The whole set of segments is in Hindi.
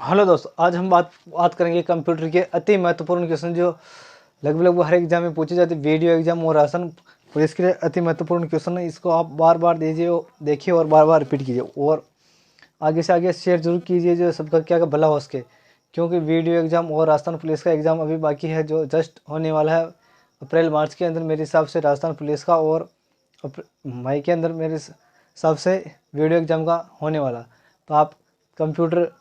हेलो दोस्तों, आज हम बात करेंगे कंप्यूटर के अति महत्वपूर्ण क्वेश्चन जो लगभग हर एग्जाम में पूछे जाते हैं। वीडियो एग्जाम और आसान पुलिस के लिए अति महत्वपूर्ण क्वेश्चन है। इसको आप बार बार देखिए और बार बार रिपीट कीजिए और आगे से आगे शेयर जरूर कीजिए जो सबका क्या भला हो सके, क्योंकि वीडियो एग्जाम और राजस्थान पुलिस का एग्ज़ाम अभी बाकी है जो जस्ट होने वाला है अप्रैल मार्च के अंदर मेरे हिसाब से राजस्थान पुलिस का, और मई के अंदर मेरे हिसाब से वीडियो एग्ज़ाम का होने वाला। तो आप कंप्यूटर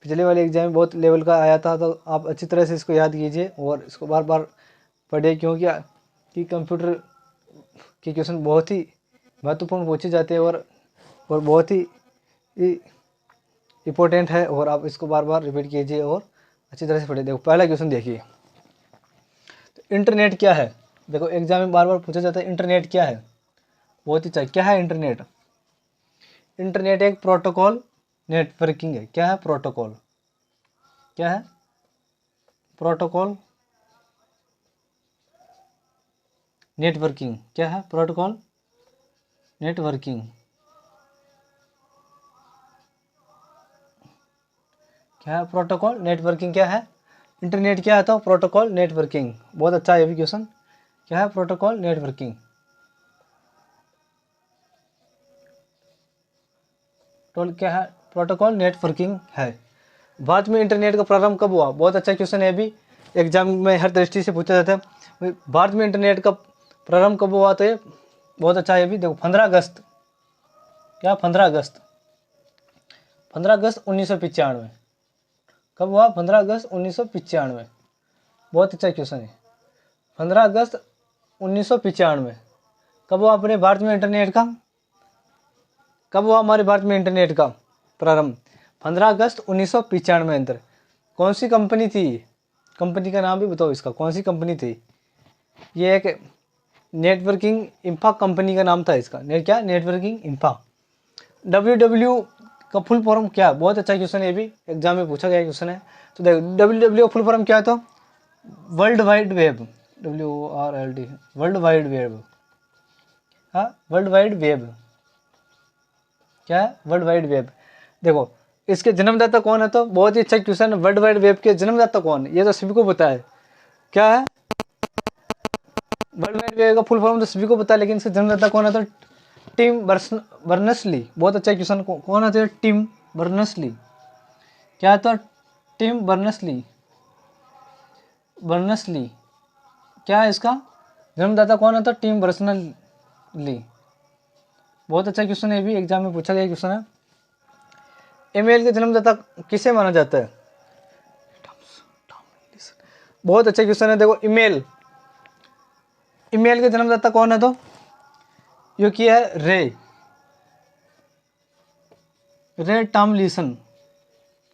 पिछले वाले एग्जाम में बहुत लेवल का आया था, तो आप अच्छी तरह से इसको याद कीजिए और इसको बार बार पढ़िए, क्योंकि कंप्यूटर के क्वेश्चन बहुत ही महत्वपूर्ण पूछे जाते हैं और बहुत ही इम्पोर्टेंट है, और आप इसको बार बार रिपीट कीजिए और अच्छी तरह से पढ़िए। देखो पहला क्वेश्चन देखिए, तो इंटरनेट क्या है। देखो एग्जाम में बार बार पूछा जाता है इंटरनेट क्या है, बहुत ही अच्छा। क्या है इंटरनेट? इंटरनेट एक प्रोटोकॉल नेटवर्किंग है। क्या है? प्रोटोकॉल। क्या है? Protocol networking. क्या है? Protocol networking. क्या है? Protocol networking. क्या है? इंटरनेट क्या है? तो प्रोटोकॉल नेटवर्किंग। बहुत अच्छा है ये भी क्वेश्चन। क्या है? Protocol networking. क्या है? प्रोटोकॉल नेटवर्किंग है। भारत में इंटरनेट का प्रारंभ कब हुआ? बहुत अच्छा क्वेश्चन है, भी एग्जाम में हर दृष्टि से पूछा जाता है। भारत में इंटरनेट का प्रारंभ कब हुआ? तो ये बहुत अच्छा है भी। देखो 15 अगस्त। क्या? 15 अगस्त। 15 अगस्त 1995। कब हुआ? 15 अगस्त 1995। बहुत अच्छा क्वेश्चन है। 15 अगस्त 1995 कब हुआ अपने भारत में इंटरनेट का? कब हुआ हमारे भारत में इंटरनेट का प्रारंभ? 15 अगस्त 1995 अंदर। कौन सी कंपनी थी? कंपनी का नाम भी बताओ इसका, कौन सी कंपनी थी? ये एक नेटवर्किंग इंफा कंपनी का नाम था इसका। क्या? नेटवर्किंग इंफा। WW का फुल फॉर्म क्या? बहुत अच्छा क्वेश्चन है, ये भी एग्जाम में पूछा गया क्वेश्चन है। तो देखो WW फुल फॉर्म क्या है? तो world wide web. WORLD world wide web. हाँ, वर्ल्ड वाइड वेब। क्या है? World wide web. देखो इसके जन्मदाता कौन है? तो बहुत ही अच्छा क्वेश्चन है। वर्ल्ड वाइड वेब के जन्मदाता कौन है? ये तो सभी को पता है। क्या है? वर्ल्ड वाइड वेब का फुल फॉर्म तो सभी को पता है, लेकिन इसके जन्मदाता कौन है? तो टिम बर्नर्स-ली। बहुत अच्छा क्वेश्चन। कौन है? तो टिम बर्नर्स-ली। क्या है? तो टिम बर्नर्स-ली। क्या है इसका जन्मदाता कौन है? तो टिम बर्नर्स-ली। बहुत अच्छा क्वेश्चन है, भी एग्जाम में पूछा गया क्वेश्चन है। ईमेल के जन्मदाता किसे माना जाता है? बहुत अच्छा क्वेश्चन है। देखो ईमेल के जन्मदाता कौन है? तो यो किया है रे टॉमलिंसन।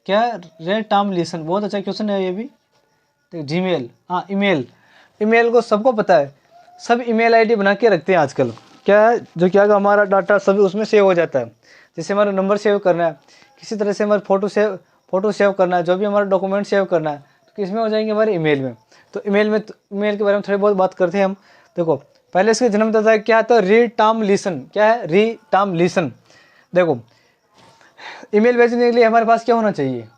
क्या? रे टॉमलिंसन। बहुत अच्छा क्वेश्चन है ये भी। तो जीमेल, हाँ ईमेल को सबको पता है, सब ईमेल आईडी बना के रखते हैं आजकल। क्या है? जो क्या हमारा डाटा सभी उसमें सेव हो जाता है। जैसे हमारा नंबर सेव करना है, किसी तरह से हमारा फोटो सेव करना है, जो भी हमारा डॉक्यूमेंट सेव करना है, तो किस में हो जाएंगे? हमारे ईमेल में। तो ईमेल के बारे में थोड़ी बहुत बात करते हैं हम। देखो पहले इसके जन्मदाता क्या था? री टॉमलिंसन। क्या है? री टॉमलिंसन। देखो ईमेल भेजने के लिए हमारे पास क्या होना चाहिए?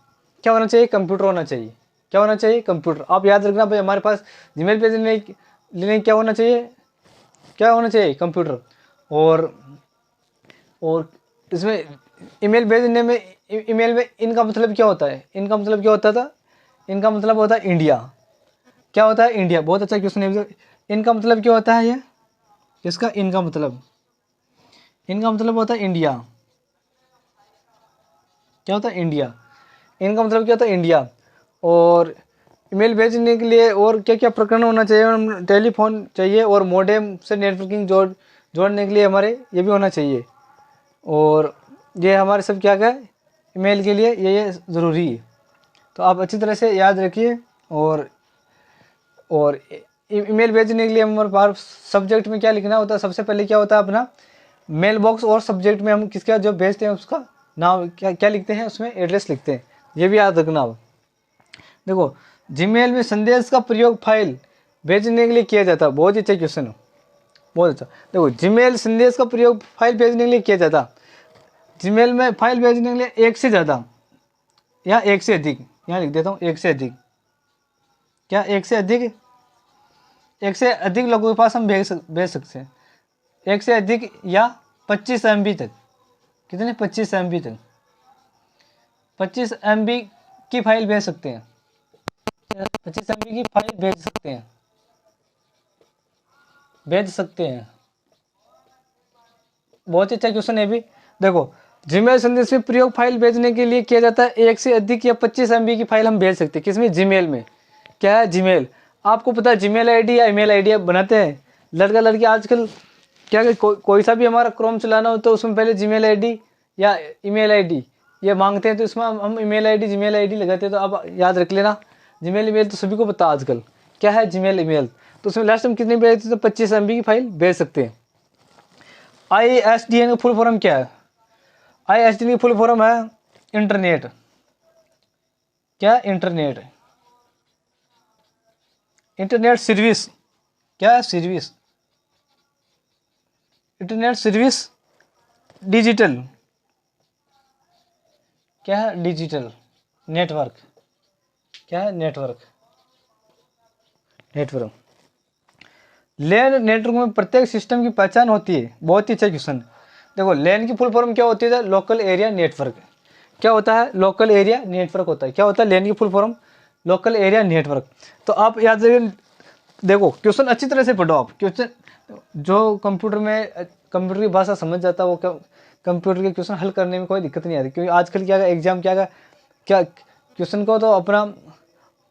क्या होना चाहिए? कंप्यूटर होना चाहिए। क्या होना चाहिए? कंप्यूटर। आप याद रखना भाई, हमारे पास जीमेल भेजने लेने क्या होना चाहिए? क्या होना चाहिए? कंप्यूटर। और इसमें ईमेल भेजने में ईमेल में इनका मतलब क्या होता है? इनका मतलब क्या होता था? इनका मतलब होता है इंडिया। क्या होता है? इंडिया। बहुत अच्छा क्वेश्चन है। इनका मतलब क्या होता है? ये इसका इनका मतलब होता है इंडिया। क्या होता है? इंडिया। इनका मतलब क्या होता है? इंडिया। और ईमेल भेजने के लिए और क्या क्या प्रकरण होना चाहिए? टेलीफोन चाहिए, और मॉडेम से नेटवर्किंग जोड़ने के लिए हमारे ये भी होना चाहिए। और ये हमारे सब क्या है ईमेल के लिए ये ज़रूरी है। तो आप अच्छी तरह से याद रखिए। और ईमेल भेजने के लिए हमारे पास सब्जेक्ट में क्या लिखना होता है? सबसे पहले क्या होता है अपना मेल बॉक्स, और सब्जेक्ट में हम किसका जो भेजते हैं उसका नाम क्या लिखते हैं? उसमें एड्रेस लिखते हैं। ये भी याद रखना आप। देखो जीमेल में संदेश का प्रयोग फाइल भेजने के लिए किया जाता है। बहुत ही अच्छा क्वेश्चन है, बहुत अच्छा। देखो जीमेल संदेश का प्रयोग फाइल भेजने के लिए किया जाता। जीमेल में फाइल भेजने के लिए एक से ज़्यादा या एक से अधिक, यहाँ लिख देता हूँ एक से अधिक, क्या एक से अधिक लोगों के पास हम भेज सकते हैं, एक से अधिक या 25 MB तक, कितने 25 MB तक, 25 MB की फाइल भेज सकते हैं, 25 MB की फाइल भेज सकते हैं। बहुत ही अच्छा क्वेश्चन है भी। देखो जीमेल संदेश में प्रयोग फाइल भेजने के लिए किया जाता है, एक से अधिक या 25 MB की फाइल हम भेज सकते हैं, किसमें, जीमेल में। क्या है जीमेल, आपको पता है जीमेल आईडी या ईमेल आईडी बनाते हैं लड़का लड़की आजकल, क्या कोई सा भी हमारा क्रोम चलाना हो तो उसमें पहले जीमेल आईडी या ईमेल आईडी ये मांगते हैं, तो इसमें हम ईमेल आईडी जीमेल आईडी लगाते हैं। तो आप याद रख लेना, जीमेल ईमेल तो सभी को पता आजकल क्या है जीमेल ईमेल। तो उसमें लास्ट हम कितनी भेजते हैं, तो 25 MB की फाइल भेज सकते हैं। ISDN का फुल फॉर्म क्या है, ISDN की फुल फॉर्म है इंटरनेट, क्या, इंटरनेट सर्विस, क्या है, सर्विस, इंटरनेट सर्विस डिजिटल, क्या है, डिजिटल नेटवर्क, क्या है, नेटवर्क। लैन नेटवर्क में प्रत्येक सिस्टम की पहचान होती है। बहुत ही अच्छा क्वेश्चन। देखो लैन की फुल फॉर्म क्या होती है, लोकल एरिया नेटवर्क। क्या होता है, लोकल एरिया नेटवर्क होता है। क्या होता है लैन की full form, local area network. तो आप याद रखिए, देखो क्वेश्चन अच्छी तरह से पढ़ो आप। क्वेश्चन जो कंप्यूटर की भाषा समझ जाता है वो कंप्यूटर के क्वेश्चन हल करने में कोई दिक्कत नहीं आती। क्योंकि आजकल क्या एग्जाम क्या क्वेश्चन को तो अपना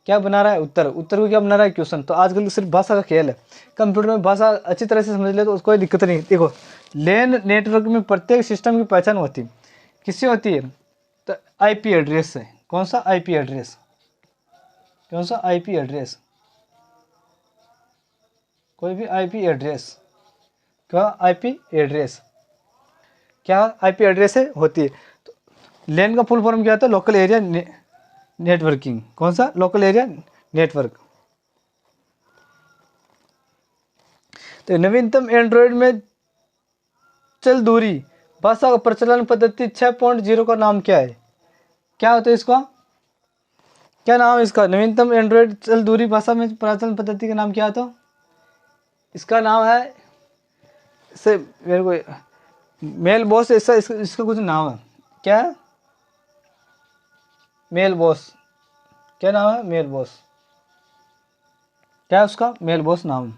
क्या बना रहा है, उत्तर को क्या बना रहा है क्वेश्चन। तो आजकल सिर्फ भाषा का खेल है। कंप्यूटर में भाषा अच्छी तरह से समझ ले तो कोई दिक्कत नहीं। देखो लैन नेटवर्क में प्रत्येक सिस्टम की पहचान होती है, किससे होती है, तो IP एड्रेस से। कौन सा IP एड्रेस, कौन सा IP एड्रेस, कोई भी IP एड्रेस, क्या IP एड्रेस, क्या IP एड्रेस से होती है। तो लैन का फुल फॉर्म क्या होता है, लोकल एरिया नेटवर्किंग। कौन सा, लोकल एरिया नेटवर्क। तो नवीनतम एंड्रॉयड में चल दूरी भाषा का प्रचलन पद्धति 6.0 का नाम क्या है, क्या होता है इसका, क्या नाम है इसका, नवीनतम एंड्रॉयड चल दूरी भाषा में प्रचलन पद्धति का नाम क्या होता है, इसका नाम है, इससे मेरे को मेल बॉस, इसका कुछ नाम है, क्या है, मेल बॉस, क्या नाम है, मेल बॉस, क्या है उसका, मेल बॉस नाम।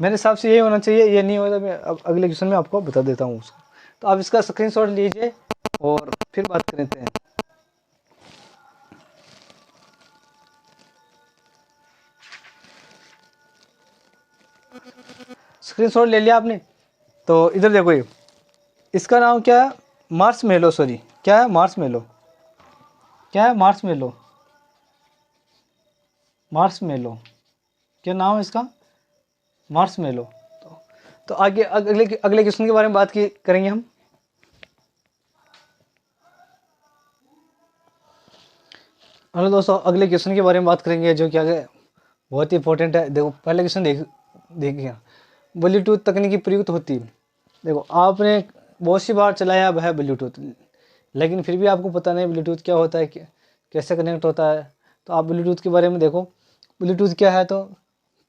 मेरे हिसाब से यही होना चाहिए, ये नहीं होता मैं अब अगले क्वेश्चन में आपको बता देता हूँ उसको। तो आप इसका स्क्रीनशॉट लीजिए और फिर बात करते हैं। स्क्रीनशॉट ले लिया आपने, तो इधर देखो ये इसका नाम क्या है, मार्शमेलो, सॉरी क्या है, मार्शमेलो, क्या है, मार्शमेलो, मार्शमेलो, क्या नाम है इसका, मार्शमेलो। तो आगे अगले क्वेश्चन के बारे में बात करेंगे हम। हेलो दोस्तों, अगले क्वेश्चन के बारे में बात करेंगे जो क्या है, बहुत ही इंपॉर्टेंट है। देखो पहले क्वेश्चन देखिए, ब्लूटूथ तकनीकी प्रयुक्त होती है। देखो आपने बहुत सी बार चलाया है ब्लूटूथ, लेकिन फिर भी आपको पता नहीं ब्लूटूथ क्या होता है, कैसे कनेक्ट होता है। तो आप ब्लूटूथ के बारे में देखो, ब्लूटूथ क्या है, तो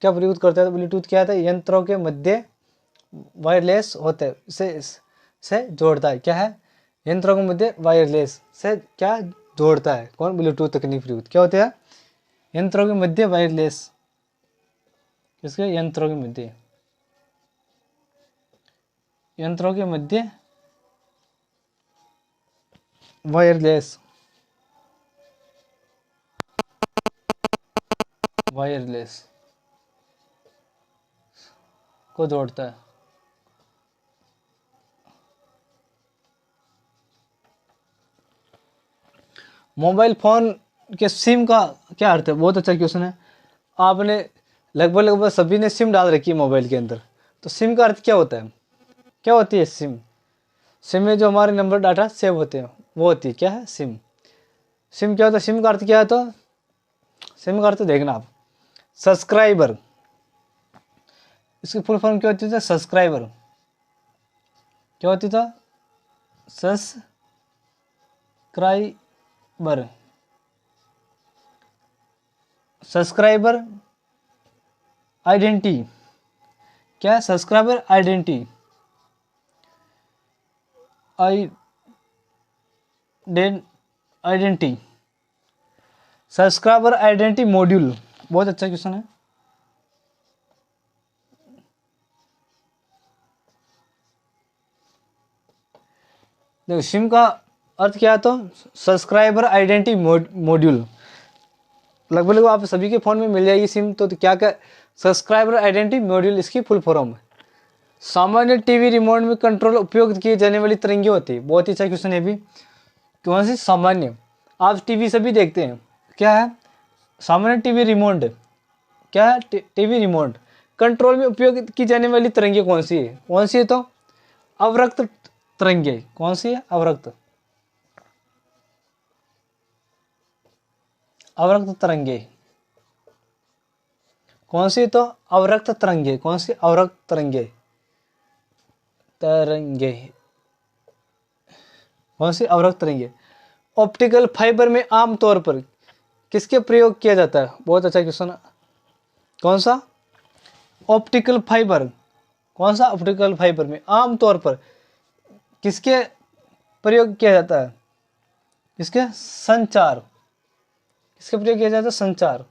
क्या प्रयुक्त करता है, तो ब्लूटूथ क्या है, यंत्रों के मध्य वायरलेस होते हैं, से जोड़ता है, क्या है, यंत्रों के मध्य वायरलेस से क्या जोड़ता है, कौन, ब्लूटूथ तकनीक प्रयुक्त क्या होता है, यंत्रों के मध्य वायरलेस, किसके, यंत्रों के मध्य, यंत्रों के मध्य वायरलेस, वायरलेस को जोड़ता है। मोबाइल फ़ोन के सिम का क्या अर्थ है, बहुत अच्छा क्वेश्चन है। आपने लगभग सभी ने सिम डाल रखी है मोबाइल के अंदर। तो सिम का अर्थ क्या होता है, क्या होती है सिम, सिम में जो हमारे नंबर डाटा सेव होते हैं वो होती है, क्या है, सिम। सिम क्या होता है, सिम का अर्थ क्या है, तो सिम का अर्थ देखना आप, सब्सक्राइबर, इसकी फुल फॉर्म क्या होती है, सब्सक्राइबर, क्या होती था, सब्सक्राइबर, सब्सक्राइबर आइडेंटिटी, क्या है? Subscriber identity, identity, subscriber identity module. बहुत अच्छा क्वेश्चन है। देखो सिम का अर्थ क्या है, तो सब्सक्राइबर आइडेंटिटी मॉड्यूल। लगभग आप सभी के फ़ोन में मिल जाएगी सिम। तो क्या क्या? सब्सक्राइबर आइडेंटिटी मॉड्यूल इसकी फुल फॉर्म है। सामान्य टीवी रिमोट में कंट्रोल उपयोग किए जाने वाली तरंगे होती है। बहुत ही अच्छा क्वेश्चन है भी। कौन सी? सामान्य। आप टीवी सभी देखते हैं, क्या है? सामान्य टीवी रिमोट। क्या है? टीवी रिमोट कंट्रोल में उपयोग की जाने वाली तरंगे कौन सी है? कौन सी है? तो अवरक्त तरंगे। कौन सी है? अवरक्त, अवरक्त तरंगे। कौन सी? तो अवरक्त तरंगे। कौन सी? अवरक्त तरंगे, तरंगे। कौन सी? अवरक्त तरंगे। ऑप्टिकल फाइबर में आमतौर पर किसके प्रयोग किया जाता है? बहुत अच्छा क्वेश्चन। कौन सा? Optical fibre. कौन सा? ऑप्टिकल फाइबर में आमतौर पर किसके प्रयोग किया जाता है? किसके? संचार। किसके प्रयोग किया जाता है? संचार।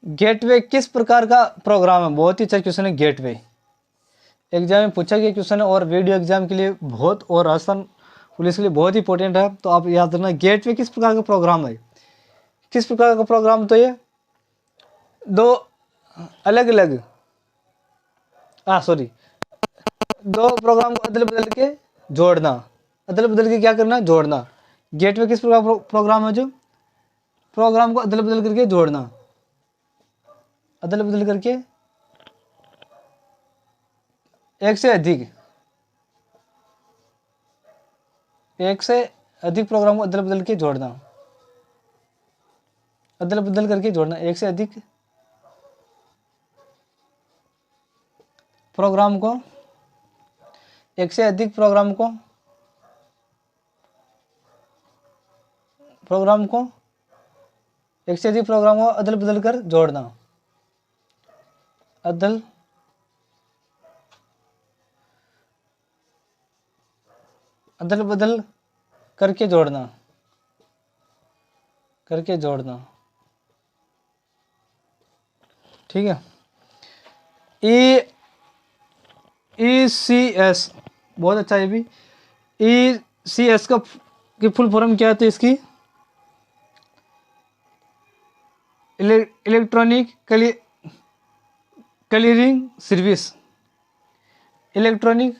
गेटवे किस प्रकार का प्रोग्राम है? बहुत ही अच्छा क्वेश्चन है गेटवे। एग्जाम में पूछा गया क्वेश्चन है और वीडियो एग्जाम के लिए बहुत, और राजस्थान पुलिस के लिए बहुत ही इंपॉर्टेंट है। तो आप याद रखना, गेटवे किस प्रकार का प्रोग्राम है? किस प्रकार का प्रोग्राम? तो ये दो अलग अलग दो प्रोग्राम को अदल बदल के जोड़ना। अदल बदल के क्या करना? जोड़ना। गेटवे किस प्रकार प्रोग्राम है? जो प्रोग्राम को अदल बदल करके जोड़ना। अदल बदल करके एक से अधिक प्रोग्राम को अदल बदल के जोड़ना। अदल बदल करके जोड़ना एक से अधिक प्रोग्राम को, एक से अधिक प्रोग्राम को एक से अधिक प्रोग्राम को अदल बदल कर जोड़ना। अदल बदल करके जोड़ना, ठीक है। ECS, बहुत अच्छा है भी। ECS की फुल फॉर्म क्या है? तो इसकी electronic clearing service. Electronic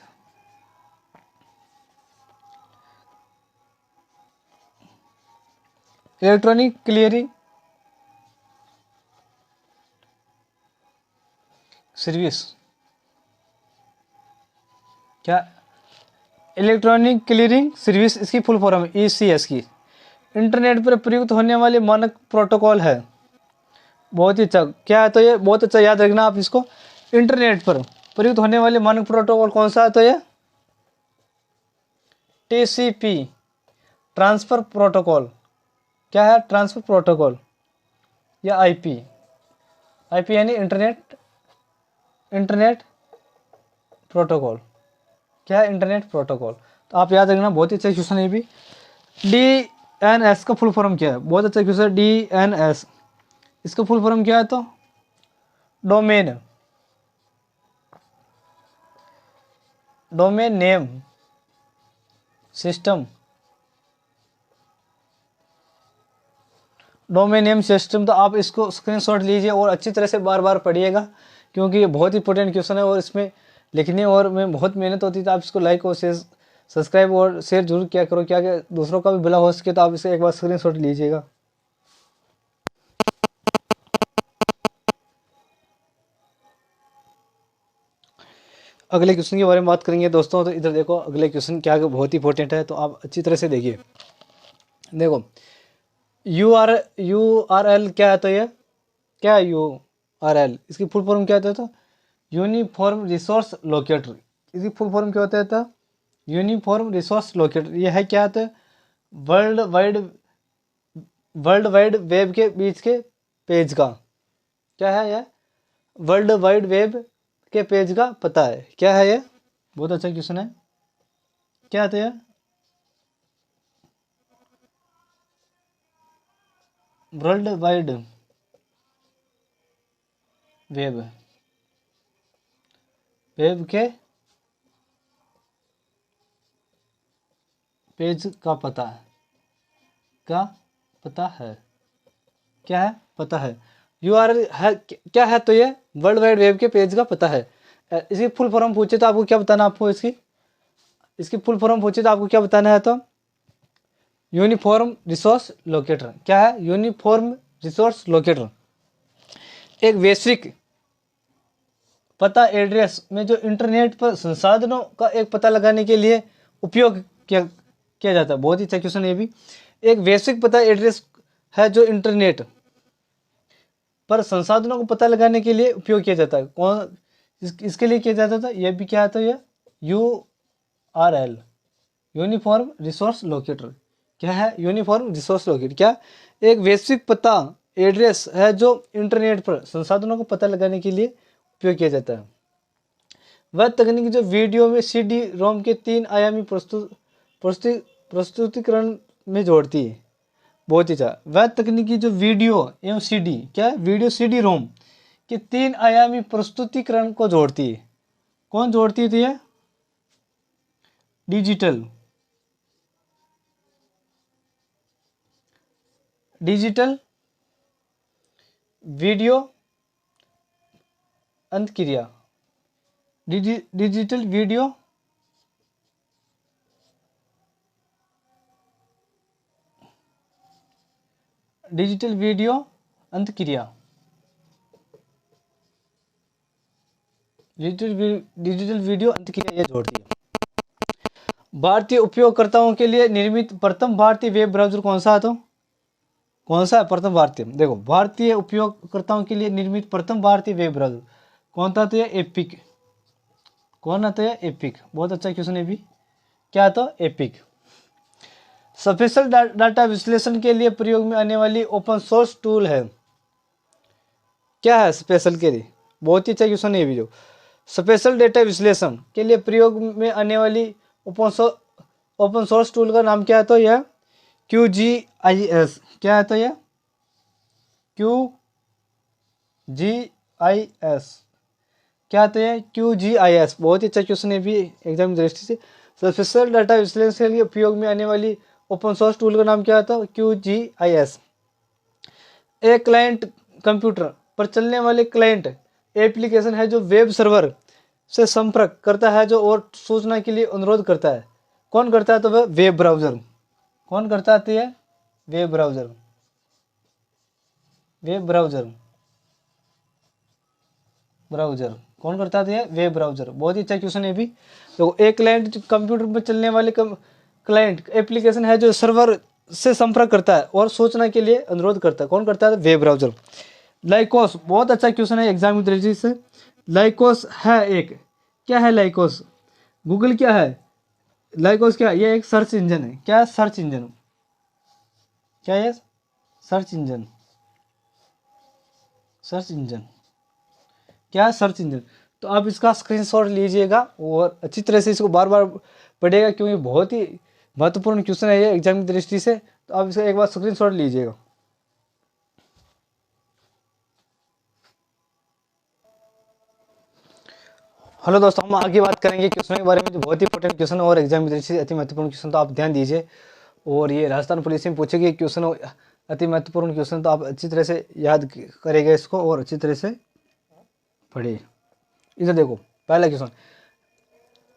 clearing service. क्या? इलेक्ट्रॉनिक क्लियरिंग सर्विस इसकी फुल फॉर्म है ECS की। इंटरनेट पर प्रयुक्त होने वाले मानक प्रोटोकॉल है। बहुत ही अच्छा। क्या है? तो ये बहुत अच्छा याद रखना आप इसको। इंटरनेट पर प्रयुक्त होने वाले मानक प्रोटोकॉल कौन सा है? तो ये TCP, ट्रांसफर प्रोटोकॉल। क्या है? ट्रांसफर प्रोटोकॉल या IP यानी इंटरनेट प्रोटोकॉल। क्या है? Internet protocol. तो आप याद रखना, बहुत ही अच्छा क्वेश्चन है भी। DNS का फुल फॉर्म क्या है? बहुत अच्छा क्वेश्चन। DNS इसका फुल फॉर्म क्या है? तो domain name system. Domain name system. तो आप इसको स्क्रीनशॉट लीजिए और अच्छी तरह से बार बार पढ़िएगा, क्योंकि ये बहुत इंपॉर्टेंट क्वेश्चन है और इसमें लिखने और में बहुत मेहनत होती है। तो आप इसको लाइक और शेयर, सब्सक्राइब और शेयर जरूर किया करो, क्या दूसरों का भी भला हो सके। तो आप इसे एक बार स्क्रीनशॉट लीजिएगा। अगले क्वेश्चन के बारे में बात करेंगे दोस्तों। तो इधर देखो, अगले क्वेश्चन क्या बहुत ही इंपॉर्टेंट है, तो आप अच्छी तरह से देखिए। देखो URL क्या है? तो ये क्या है? URL इसकी फुल फॉर्म क्या होता है? तो यूनिफॉर्म रिसोर्स लोकेटर। इसकी फुल फॉर्म क्या होता है? तो यूनिफॉर्म रिसोर्स लोकेटर। ये है क्या? तो world wide world wide web के बीच के पेज का क्या है यह? वर्ल्ड वाइड वेब के पेज का पता है। क्या है यह? बहुत अच्छा क्वेश्चन है। क्या आता है यह? वर्ल्ड वाइड वेब, वेब के पेज का पता है। क्या पता है? क्या है? पता है। यूआरएल है क्या है? तो ये वर्ल्ड वाइड वेब के पेज का पता है। इसकी फुल फॉर्म पूछे तो आपको क्या बताना? आपको इसकी फुल फॉर्म पूछे तो आपको क्या बताना है? तो यूनिफॉर्म रिसोर्स लोकेटर। क्या है? यूनिफॉर्म रिसोर्स लोकेटर एक वैश्विक पता एड्रेस में जो इंटरनेट पर संसाधनों का एक पता लगाने के लिए उपयोग किया जाता है। बहुत ही अच्छा क्वेश्चन है ये भी। एक वैश्विक पता एड्रेस है जो इंटरनेट पर संसाधनों को पता लगाने के लिए उपयोग किया जाता है। कौन इसके लिए किया जाता था? ये भी क्या आता है? ये URL, यूनिफॉर्म रिसोर्स लोकेटर। क्या है? यूनिफॉर्म रिसोर्स लोकेटर क्या? एक वैश्विक पता एड्रेस है जो इंटरनेट पर संसाधनों को पता लगाने के लिए उपयोग किया जाता है। वह तकनीक जो वीडियो में CD रोम के 3 आयामी प्रस्तुतिकरण में जोड़ती है। बहुत ही अच्छा। वह तकनीकी जो वीडियो एवं CD क्या है? वीडियो CD रोम के 3 आयामी प्रस्तुतिकरण को जोड़ती है। कौन जोड़ती थी? ये डिजिटल वीडियो अंतक्रिया, डिजिटल वीडियो अंतक्रिया, डिजिटल वीडियो अंतक्रिया ये जोड़ती है। भारतीय उपयोगकर्ताओं के लिए निर्मित प्रथम भारतीय वेब ब्राउज़र कौन सा है? तो कौन सा है प्रथम भारतीय? देखो, भारतीय उपयोगकर्ताओं के लिए निर्मित प्रथम भारतीय वेब ब्राउज़र कौन था? तो ये एपिक। कौन आता है? एपिक। बहुत अच्छा क्वेश्चन है भी। क्या था? एपिक। स्पेशल डाटा विश्लेषण के लिए प्रयोग में आने वाली ओपन सोर्स टूल है। क्या है? स्पेशल के लिए। बहुत ही अच्छा क्वेश्चन है भी। जो स्पेशल डेटा विश्लेषण के लिए प्रयोग में आने वाली ओपन सोर्स टूल का नाम क्या है? तो यह QGIS। क्या है? तो यह QGIS। क्या आता है? QGIS। बहुत ही अच्छा क्वेश्चन है भी एग्जाम की दृष्टि से। स्पेशल डाटा विश्लेषण के लिए उपयोग में आने वाली ओपन सोर्स टूल का नाम क्या था? QGIS। एक क्लाइंट कंप्यूटर पर चलने वाले क्लाइंट एप्लीकेशन है जो वेब सर्वर से संपर्क करता है जो और सूचना के लिए अनुरोध करता है। कौन करता है? तो वह वेब ब्राउज़र। कौन करता है? Web browser. वेब ब्राउज़र कौन करता है? Web browser. बहुत ही अच्छा क्वेश्चन है भी। तो एक क्लाइंट कंप्यूटर पर चलने वाले क्लाइंट एप्लीकेशन है जो सर्वर से संपर्क करता है और सूचना के लिए अनुरोध करता है। कौन करता है? Web browser. लाइकोस। बहुत अच्छा क्वेश्चन है एग्जाम की दृष्टि से। लाइकोस है एक, क्या है लाइकोस? गूगल क्या है? लाइकोस क्या है? ये एक सर्च इंजन है। क्या है? Search engine. क्या है? Search engine. सर्च इंजन क्या है? Search engine. तो आप इसका स्क्रीनशॉट लीजिएगा और अच्छी तरह से इसको बार बार पढ़िएगा क्योंकि बहुत ही महत्वपूर्ण क्वेश्चन है ये एग्जाम की दृष्टि से। तो आप इसका एक बार स्क्रीनशॉट लीजिएगा। हेलो दोस्तों, हम आगे बात करेंगे क्वेश्चन के बारे में जो बहुत ही इंपॉर्टेंट क्वेश्चन और एग्जाम की दृष्टि से अति महत्वपूर्ण क्वेश्चन। तो आप ध्यान दीजिए। और ये राजस्थान पुलिस में पूछे गए क्वेश्चन अति महत्वपूर्ण क्वेश्चन, तो आप अच्छी तरह से याद करेंगे इसको और अच्छी तरह से पढ़िए। इधर देखो, पहला क्वेश्चन।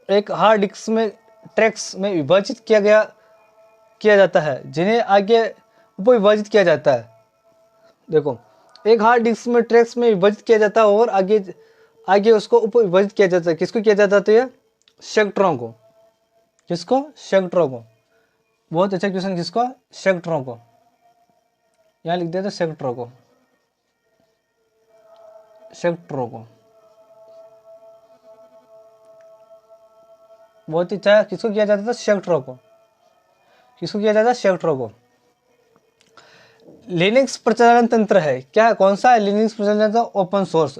एक हार्ड डिस्क में ट्रैक्स में विभाजित किया जाता है जिन्हें आगे उपविभाजित किया जाता है। देखो, एक हार्ड डिस्क में ट्रैक्स में विभाजित किया जाता है और आगे उसको उपविभाजित किया जाता है। किसको किया जाता है? तो ये सेक्टरों को। किसको? सेक्टरों को। बहुत अच्छा क्वेश्चन। किसको? सेक्टरों को। यहाँ लिख दिया था सेक्टरों को। सेक्टरों को। बहुत ही अच्छा। किसको किया जाता था? सेक्टरों को। किसको किया जाता है? सेक्टरों को। लिनक्स प्रचालन तंत्र है, क्या है, कौन सा है लिनक्स प्रचालन तंत्र? Open source.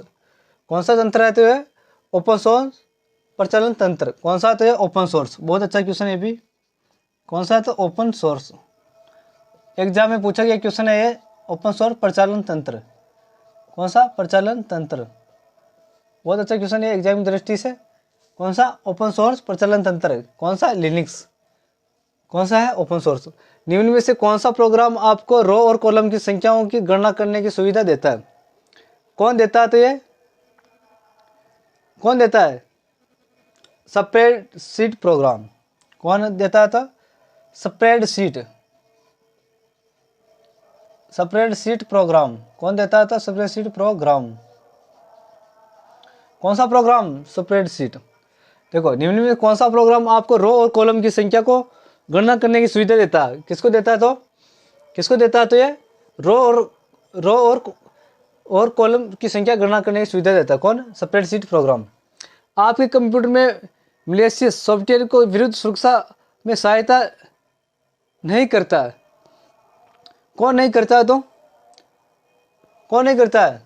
कौन सा तंत्र है? तो ये ओपन सोर्स प्रचालन तंत्र। कौन सा? तो ये ओपन सोर्स। बहुत अच्छा क्वेश्चन है भी। कौन सा है? तो ओपन सोर्स। एग्जाम में पूछा गया क्वेश्चन है ये, ओपन सोर्स प्रचालन तंत्र। कौन सा? प्रचालन तंत्र। बहुत अच्छा क्वेश्चन है एग्जाम की दृष्टि से। कौन सा? ओपन सोर्स प्रचालन तंत्र। कौन सा? लिनक्स। कौन सा है? Open source. निम्न में से कौन सा प्रोग्राम आपको रो और कॉलम की संख्याओं की गणना करने की सुविधा देता है? कौन देता है? तो ये कौन देता है? Spreadsheet programme. कौन देता था? स्प्रेडशीट। Spreadsheet programme. कौन देता था? Spreadsheet programme. कौन सा प्रोग्राम? स्प्रेडशीट। देखो, निम्न में कौन सा प्रोग्राम आपको रो और कॉलम की संख्या को गणना करने की सुविधा देता है? किसको देता है? तो किसको देता है? तो ये रो और कॉलम की संख्या गणना करने की सुविधा देता है। कौन? Spreadsheet programme. आपके कंप्यूटर में मैलिशियस सॉफ्टवेयर को विरुद्ध सुरक्षा में सहायता नहीं करता है। कौन नहीं करता है? तो कौन नहीं करता है?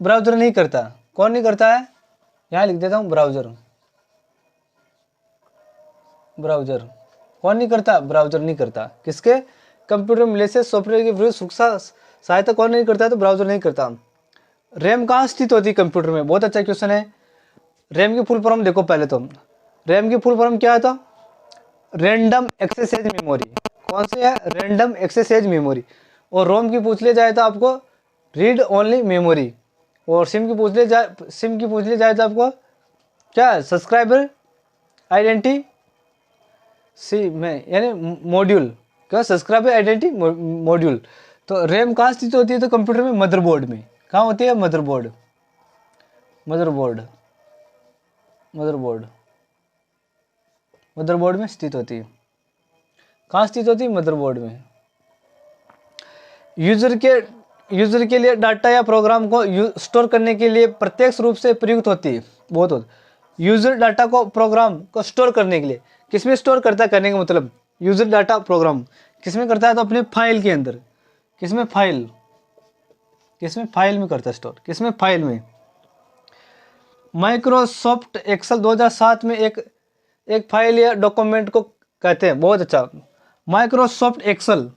ब्राउजर नहीं करता। कौन नहीं करता है? यहां लिख देता हूं, ब्राउजर। ब्राउजर कौन नहीं करता? ब्राउजर नहीं करता। किसके? कंप्यूटर में मैलिशियस सॉफ्टवेयर के विरुद्ध सुरक्षा सहायता कौन नहीं करता है? तो ब्राउजर नहीं करता। रैम कहाँ स्थित होती है कंप्यूटर में? बहुत अच्छा क्वेश्चन है। रैम की फुल फॉर्म देखो पहले तो। रैम की फुल फॉर्म क्या है? तो रैंडम एक्सेस मेमोरी। कौन सी है? Random access memory. और रोम की पूछ ले जाए तो आपको रीड ओनली मेमोरी। और सिम की पूछ ले जाए तो आपको क्या है? सब्सक्राइबर आइडेंटिटी सी में यानी मॉड्यूल। क्या? Subscriber identity module. तो रैम कहाँ स्थित होती है? तो कंप्यूटर में मदरबोर्ड में। कहाँ होती है? मदरबोर्ड। मदरबोर्ड में स्थित होती है। कहाँ स्थित होती है? मदरबोर्ड में। यूजर के लिए डाटा या प्रोग्राम को स्टोर करने के लिए प्रत्यक्ष रूप से प्रयुक्त होती है। बहुत होता। यूजर डाटा को प्रोग्राम को स्टोर करने के लिए किसमें स्टोर करता है? करने का मतलब यूजर डाटा प्रोग्राम किसमें करता है? तो अपने फाइल के अंदर। किसमें? फाइल में करता है स्टोर। किसमें? फाइल में। माइक्रोसॉफ्ट एक्सेल 2007 में एक फाइल या डॉक्यूमेंट को कहते हैं। बहुत अच्छा। माइक्रोसॉफ्ट एक्सेल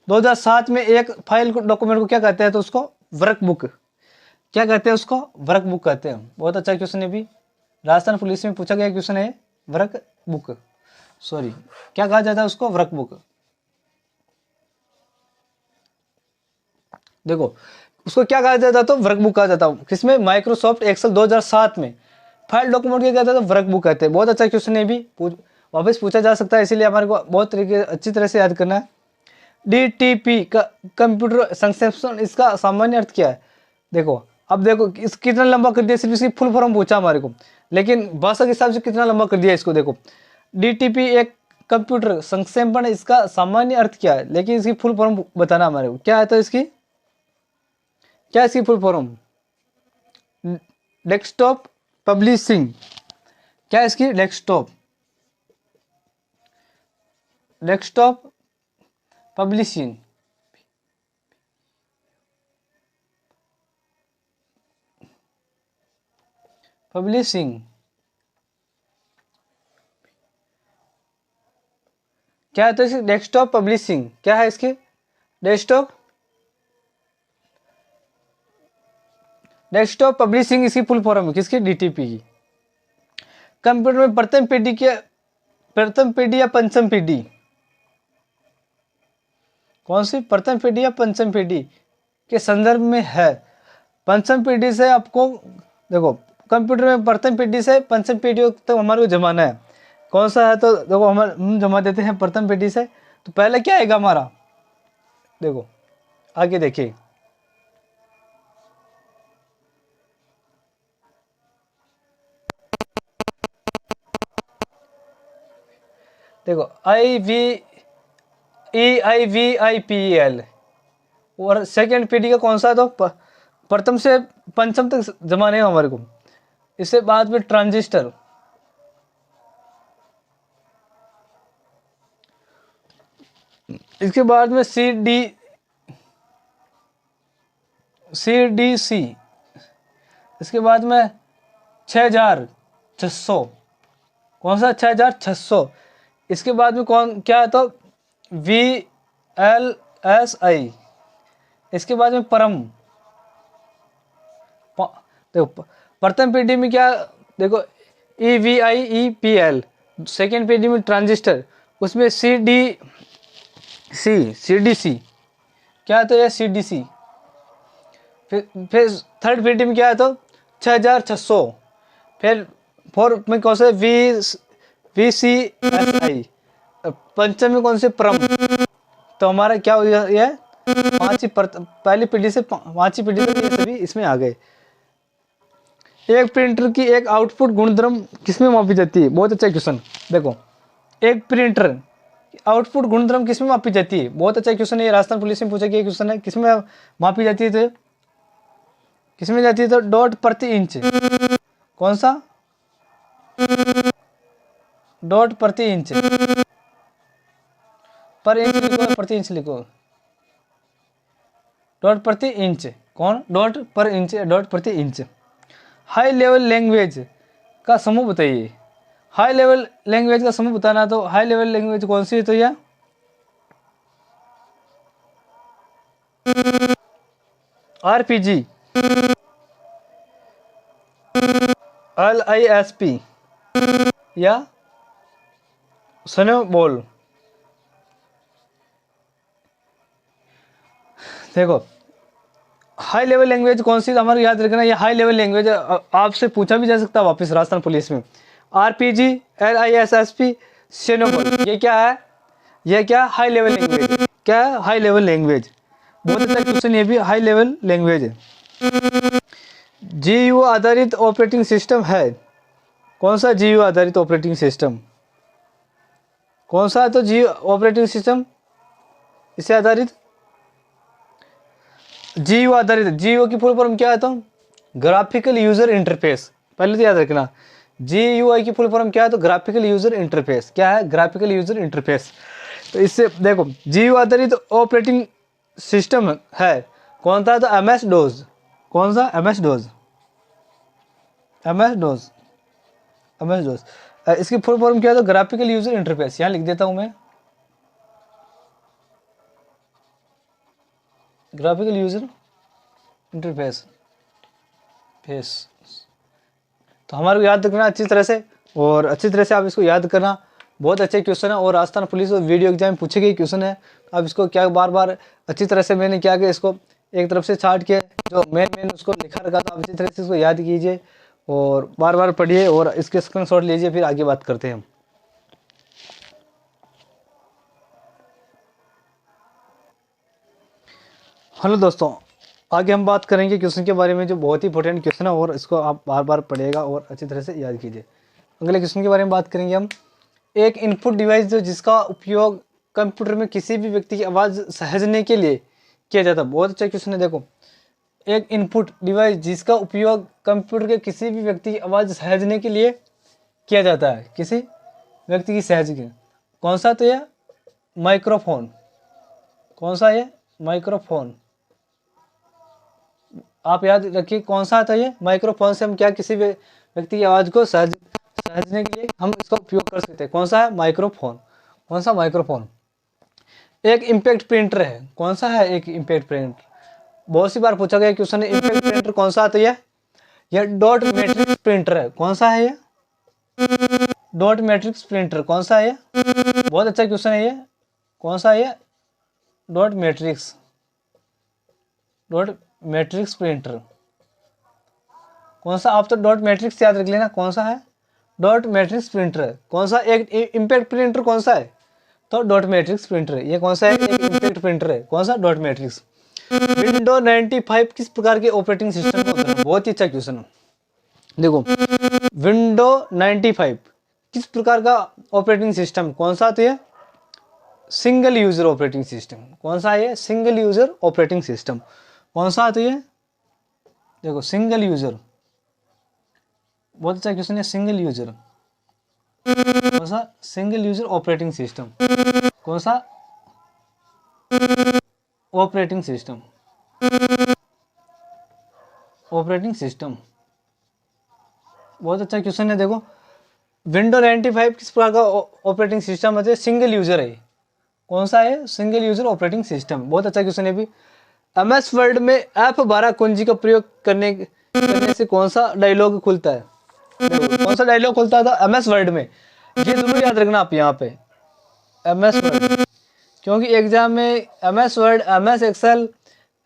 2007 में एक फाइल को डॉक्यूमेंट को क्या कहते हैं? तो उसको वर्कबुक। क्या कहते हैं? उसको वर्कबुक कहते हैं। बहुत अच्छा क्वेश्चन है भी। राजस्थान पुलिस में पूछा गया क्वेश्चन है वर्कबुक। सॉरी, क्या कहा जाता है उसको? वर्कबुक। देखो, उसको क्या कहा जाता है? तो वर्कबुक कहा जाता है। किसमें? माइक्रोसॉफ्ट एक्सेल 2007 में फाइल डॉक्यूमेंट क्या कहते हैं? तो वर्कबुक कहते हैं। बहुत अच्छा क्वेश्चन है भी। वापस पूछा जा सकता है, इसीलिए हमारे को बहुत तरीके अच्छी तरह से याद करना है। DTP का कंप्यूटर संक्षेपण, इसका सामान्य अर्थ क्या है? देखो, अब देखो इस कितना लंबा कर दिया, सिर्फ इसकी फुल फॉर्म पूछा हमारे को, लेकिन भाषा के हिसाब से कितना लंबा कर दिया इसको। देखो, DTP एक कंप्यूटर संक्षेपण, इसका सामान्य अर्थ क्या है, लेकिन इसकी फुल फॉर्म बताना हमारे को। क्या है? तो इसकी क्या? इसकी फुल फॉर्म डेस्कटॉप पब्लिशिंग। क्या है इसकी? Desktop publishing. क्या है? तो इसकी डेस्कटॉप पब्लिशिंग। क्या है इसकी? डेस्कटॉप पब्लिशिंग इसकी फुल फॉर्म है। किसकी? DTP की। कंप्यूटर में प्रथम पीढ़ी या पंचम पीढ़ी? कौन सी? प्रथम पीढ़ी या पंचम पीढ़ी के संदर्भ में है। पंचम पीढ़ी से आपको देखो, कंप्यूटर में प्रथम पीढ़ी से पंचम पीढ़ी तक हमारे को जमाना है। कौन सा है? तो देखो, हम जमा देते हैं प्रथम पीढ़ी से। तो पहले क्या आएगा हमारा? देखो आगे देखिए, देखो IVIPL। और सेकेंड पीढ़ी का कौन सा? तो प्रथम से पंचम तक जमाने हैं हमारे को। इससे बाद में ट्रांजिस्टर। इसके बाद में CDC, इसके बाद में 6600, कौन सा 6600। इसके बाद में कौन क्या है तो VLSI। इसके बाद में परम, देखो प्रथम पीढ़ी में क्या, देखो EVIEPL, सेकेंड पीढ़ी में ट्रांजिस्टर, उसमें CDC क्या है तो ये CDC। फिर थर्ड पीढ़ी में क्या है तो 6600। फिर फोर्थ में कौन से VCSI। पंचम में कौन से परम। तो हमारा क्या हो गया, ये पहली पीढ़ी से पांचवी पीढ़ी तक ये सभी इसमें आ गए। एक प्रिंटर की एक आउटपुट गुणधर्म किसमें मापी जाती है? बहुत अच्छा क्वेश्चन। देखो एक प्रिंटर आउटपुट गुणधर्म किसमें मापी जाती है? बहुत अच्छा क्वेश्चन है, राजस्थान पुलिस में पूछा गया क्वेश्चन है। किसमें मापी जाती है तो किसमें जाती है तो डॉट प्रति इंच। कौन सा? डॉट प्रति इंच। पर इंच लिखो, प्रति इंच लिखो। डॉट प्रति इंच, कौन? डॉट पर इंच, डॉट प्रति इंच। हाई लेवल लैंग्वेज का समूह बताइए। हाई लेवल लैंग्वेज का समूह बताना, तो हाई लेवल लैंग्वेज कौन सी है तो यह RPG, LISP या स्नोबॉल। देखो हाई लेवल लैंग्वेज कौन सी, हमारे याद रखना, ये हाई लेवल लैंग्वेज आपसे पूछा भी जा सकता है वापस राजस्थान पुलिस में। RPG, LISP, स्नोबॉल, ये क्या है? ये क्या? High level language. क्या है? High level language. बहुत अच्छा क्वेश्चन, ये भी हाई लेवल लैंग्वेज है। GU आधारित ऑपरेटिंग सिस्टम है, कौन सा GU आधारित ऑपरेटिंग सिस्टम? कौन सा है तो GU ऑपरेटिंग सिस्टम इससे आधारित? GU आधारित, GU की फुल फॉर्म क्या है तो ग्राफिकल यूजर इंटरफेस। पहले तो याद रखना, GUI की फुल फॉर्म क्या है तो ग्राफिकल यूजर इंटरफेस। क्या है? Graphical user interface. तो इससे देखो GU आधारित ऑपरेटिंग सिस्टम है, कौन सा तो MS DOS। कौन सा? MS DOS, MS DOS, MS DOS। इसकी फुल फॉर्म क्या है तो ग्राफिकल यूजर इंटरफेस। यहाँ लिख देता हूँ मैं, ग्राफिकल यूजर इंटरफेस फेस। तो हमारे को याद रखना अच्छी तरह से, और अच्छी तरह से आप इसको याद करना। बहुत अच्छे क्वेश्चन है, और राजस्थान पुलिस और वीडियो एग्जाम में पूछे गए क्वेश्चन है। आप इसको क्या बार बार अच्छी तरह से मैंने क्या कि इसको एक तरफ से छाट के जो मेन उसको लिखा रखा, तो आप इसी तरह से इसको याद कीजिए और बार बार पढ़िए और इसके स्क्रीनशॉट लीजिए। फिर आगे बात करते हैं हम। हेलो दोस्तों, आगे हम बात करेंगे क्वेश्चन के बारे में, जो बहुत ही इंपॉर्टेंट क्वेश्चन है, और इसको आप बार बार पढ़िएगा और अच्छी तरह से याद कीजिए। अगले क्वेश्चन के बारे में बात करेंगे हम। एक इनपुट डिवाइस जो जिसका उपयोग कंप्यूटर में किसी भी व्यक्ति की आवाज़ सहेजने के लिए किया जाता है। बहुत अच्छा क्वेश्चन है। देखो एक इनपुट डिवाइस जिसका उपयोग कंप्यूटर के किसी भी व्यक्ति की आवाज़ सहेजने के लिए किया जाता है, किसी व्यक्ति की सहज के, कौन सा तो यह माइक्रोफोन। कौन सा? ये माइक्रोफोन। आप याद रखिए कौन सा था ये माइक्रोफोन। से हम क्या किसी भी व्यक्ति की आवाज़ को सहेजने के लिए हम इसका उपयोग कर सकते हैं। कौन सा है? माइक्रोफोन। कौन सा? माइक्रोफोन। एक इम्पैक्ट प्रिंटर है, कौन सा है? एक इम्पैक्ट प्रिंटर। बहुत सी बार पूछा गया क्वेश्चन है, इम्पैक्ट प्रिंटर कौन सा आता है? यह डॉट मैट्रिक्स प्रिंटर है। कौन सा है ये? Dot matrix printer. कौन सा है ये? बहुत अच्छा क्वेश्चन है ये। कौन सा है ये? Dot matrix, dot matrix printer. कौन सा? आप तो डॉट मैट्रिक्स याद रख लेना, कौन सा है? डॉट मैट्रिक्स प्रिंटर है। कौन सा? एक इम्पैक्ट प्रिंटर कौन सा है तो डॉट मैट्रिक्स प्रिंटर है। ये कौन सा है? एक इम्पैक्ट प्रिंटर है। कौन सा? Dot matrix. विंडो 95 किस प्रकार के ऑपरेटिंग सिस्टम का है? बहुत ही अच्छा क्वेश्चन है। देखो विंडो 95 किस प्रकार का ऑपरेटिंग सिस्टम, कौन सा? तो ये सिंगल यूजर ऑपरेटिंग सिस्टम। कौन सा है? Single user operating system. कौन सा? तो ये देखो सिंगल यूजर। बहुत अच्छा क्वेश्चन है, सिंगल यूजर। कौन सा? Single user operating system. कौन सा? ऑपरेटिंग सिस्टम, ऑपरेटिंग सिस्टम बहुत अच्छा क्वेश्चन है। देखो विंडो 95 किस प्रकार का ऑपरेटिंग सिस्टम है? सिंगल यूजर है। कौन सा है? Single user operating system. बहुत अच्छा क्वेश्चन है भी। MS वर्ड में F12 कुंजी का प्रयोग करने से कौन सा डायलॉग खुलता है? देखो, कौन सा डायलॉग खुलता था MS वर्ड में? ये जरूर याद रखना आप यहाँ पे MS वर्ड, क्योंकि एग्जाम में MS वर्ड, MS एक्सेल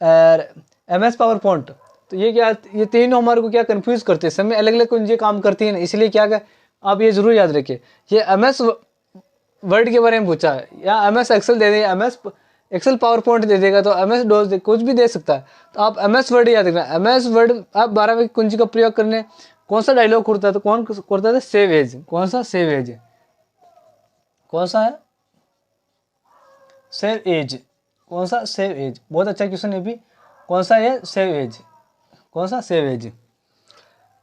और MS पावर पॉइंट, तो ये क्या, ये तीनों हमारे को क्या कंफ्यूज करते हैं, सब में अलग अलग कुंजी काम करती है ना, इसलिए क्या आप ये जरूर याद रखिए। ये MS वर्ड के बारे में पूछा है, या MS एक्सेल दे देगा, MS एक्सेल पावर पॉइंट दे देगा, तो MS डॉस कुछ भी दे सकता है, तो आप MS वर्ड याद रखना। MS वर्ड आप 12वीं कुंजी का प्रयोग करने कौन सा डायलॉग खुलता है? तो कौन करता था? Save as. कौन सा? Save as. कौन सा है? Save as. कौन सा? Save as. बहुत अच्छा क्वेश्चन है भी। कौन सा है? Save as. कौन सा? Save as.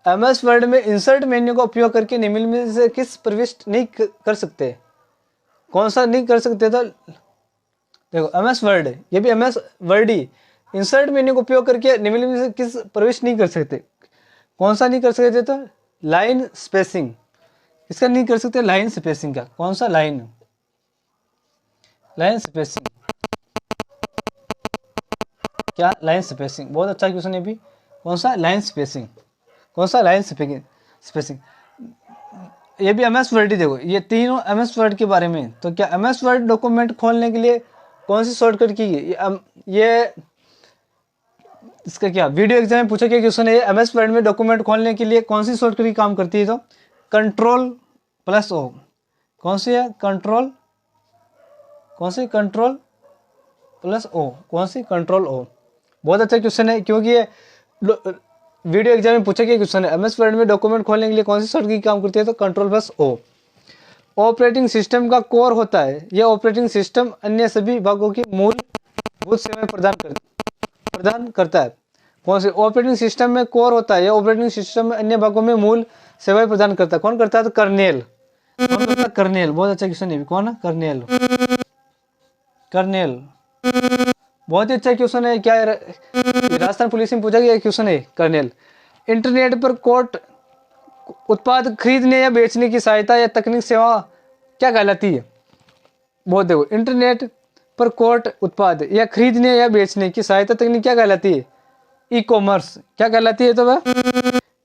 MS वर्ड में इंसर्ट मेन्यू का उपयोग करके निम्न में से किस प्रविष्ट नहीं कर सकते? कौन सा नहीं कर सकते? तो देखो MS वर्ड, ये भी MS वर्ड ही इंसर्ट मेन्यू का उपयोग करके निम्न में से किस प्रविष्ट नहीं कर सकते? कौन सा नहीं कर सकते? तो लाइन स्पेसिंग। इसका नहीं कर सकते? लाइन स्पेसिंग का। कौन सा? Line spacing. क्या? Line spacing. बहुत अच्छा क्वेश्चन है भी। कौन सा? Line spacing. कौन सा? Line spacing. ये भी MS वर्ड ही। देखो ये तीनों MS वर्ड के बारे में। तो क्या MS वर्ड डॉक्यूमेंट खोलने के लिए कौन सी शॉर्टकट की ये इसका क्या वीडियो एग्जाम में पूछा गया क्वेश्चन है। MS वर्ड में डॉक्यूमेंट खोलने के लिए कौन सी शॉर्टकट की काम करती है? तो Ctrl+O। कौन सी है? कंट्रोल। कौन सी? Ctrl+O। कौन सी? Ctrl+O। बहुत अच्छा क्वेश्चन है, क्योंकि ये वीडियो एग्जाम में पूछा गया क्वेश्चन है। MS वर्ड में डॉक्यूमेंट खोलने के लिए कौन सी शॉर्टकट की काम करती है? तो Ctrl+O। ऑपरेटिंग सिस्टम का कोर होता है। यह ऑपरेटिंग सिस्टम अन्य सभी भागों की मूलभूत सेवाएं प्रदान करता है। कौन से? ऑपरेटिंग सिस्टम में कोर होता है। यह ऑपरेटिंग सिस्टम में अन्य भागों में मूल सेवाएं प्रदान करता है। कौन करता है? तो कर्नेल। कौन करता है? कर्नेल। बहुत अच्छा क्वेश्चन है। कौन है? कर्नेल। कर्नेल बहुत ही अच्छा क्वेश्चन है। क्या है? राजस्थान पुलिस में पूछा गया क्वेश्चन है कर्नेल। इंटरनेट पर कोर्ट उत्पाद खरीदने या बेचने की सहायता या तकनीक सेवा क्या कहलाती है? बहुत देखो, इंटरनेट पर कोर्ट उत्पाद या खरीदने या बेचने की सहायता तकनीक क्या कहलाती है? E commerce. क्या कहलाती है? तो वह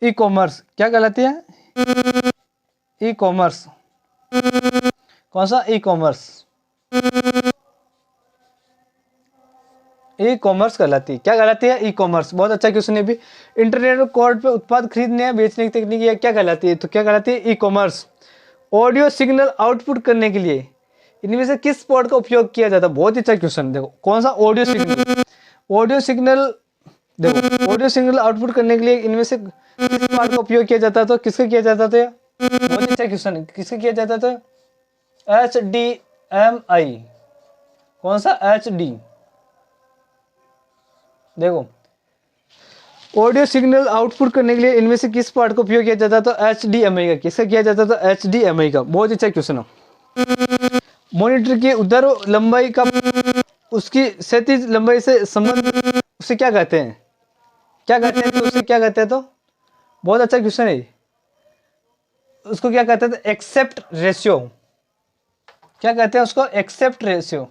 ई कॉमर्स। क्या कहलाती है? E commerce. कौन सा? E commerce. ई कॉमर्स कहलाती है। क्या कहलाती है? E commerce. बहुत अच्छा क्वेश्चन है भी। इंटरनेट कोड पे उत्पाद खरीदने या बेचने की तकनीक क्या कहलाती है? तो क्या कहलाती है? E commerce. Audio signal output करने के लिए इनमें से किस पोर्ट का उपयोग किया जाता है? बहुत ही अच्छा क्वेश्चन। देखो कौन सा? Audio signal. Audio signal. देखो ऑडियो सिग्नल आउटपुट करने के लिए इनमें से किस पोर्ट का उपयोग किया जाता है? तो किसका किया जाता था? बहुत ही अच्छा क्वेश्चन है। किसका किया जाता था? HDMI। कौन सा? HD। देखो ऑडियो सिग्नल आउटपुट करने के लिए इनमें से किस पार्ट का उपयोग किया जाता? तो HDMI का। किसका किया जाता? तो HDMI का। बहुत अच्छा क्वेश्चन है। मॉनिटर की उधर लंबाई का उसकी क्षैतिज लंबाई से संबंध उसे क्या कहते हैं? क्या कहते हैं? तो उसे क्या कहते हैं? तो बहुत अच्छा क्वेश्चन है। उसको क्या कहते हैं? Except ratio. क्या कहते हैं उसको? Except ratio.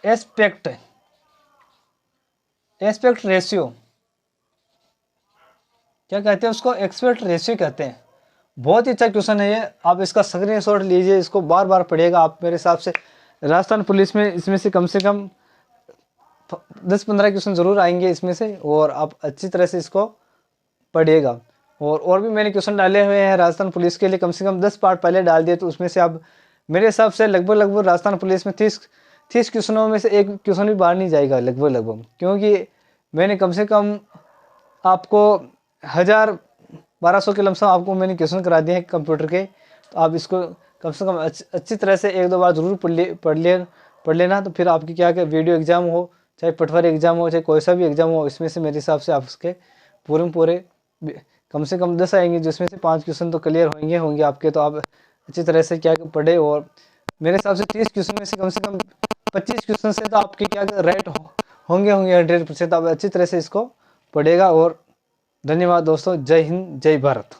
Aspect ratio. क्या कहते हैं उसको? एक्सपेक्ट रेशियो कहते हैं। बहुत ही अच्छा क्वेश्चन है ये। आप इसका स्क्रीनशॉट लीजिए, इसको बार बार पढ़िएगा। आप मेरे हिसाब से राजस्थान पुलिस में इसमें से कम 10-15 क्वेश्चन जरूर आएंगे इसमें से, और आप अच्छी तरह से इसको पढ़िएगा। और भी मैंने क्वेश्चन डाले हुए हैं राजस्थान पुलिस के लिए, कम से कम 10 पार्ट पहले डाल दिए, तो उसमें से आप मेरे हिसाब से लगभग राजस्थान पुलिस में 30 क्वेश्चनों में से एक क्वेश्चन भी बाहर नहीं जाएगा लगभग, क्योंकि मैंने कम से कम आपको 1000-1200 के लमसम आपको मैंने क्वेश्चन करा दिए हैं कंप्यूटर के। तो आप इसको कम से कम अच्छी तरह से 1-2 बार जरूर पढ़ लेना। तो फिर आपकी क्या वीडियो एग्जाम हो, चाहे पटवारी एग्जाम हो, चाहे कोई सा भी एग्जाम हो, इसमें से मेरे हिसाब से आप उसके पूरे कम से कम 10 आएंगे, जिसमें से 5 क्वेश्चन तो क्लियर होंगे आपके। तो आप अच्छी तरह से क्या पढ़े और मेरे हिसाब से 30 क्वेश्चन में से कम 25 क्वेश्चन से तो आपके क्या राइट होंगे 100%। आप अच्छी तरह से इसको पढ़ेगा। और धन्यवाद दोस्तों, जय हिंद जय भारत।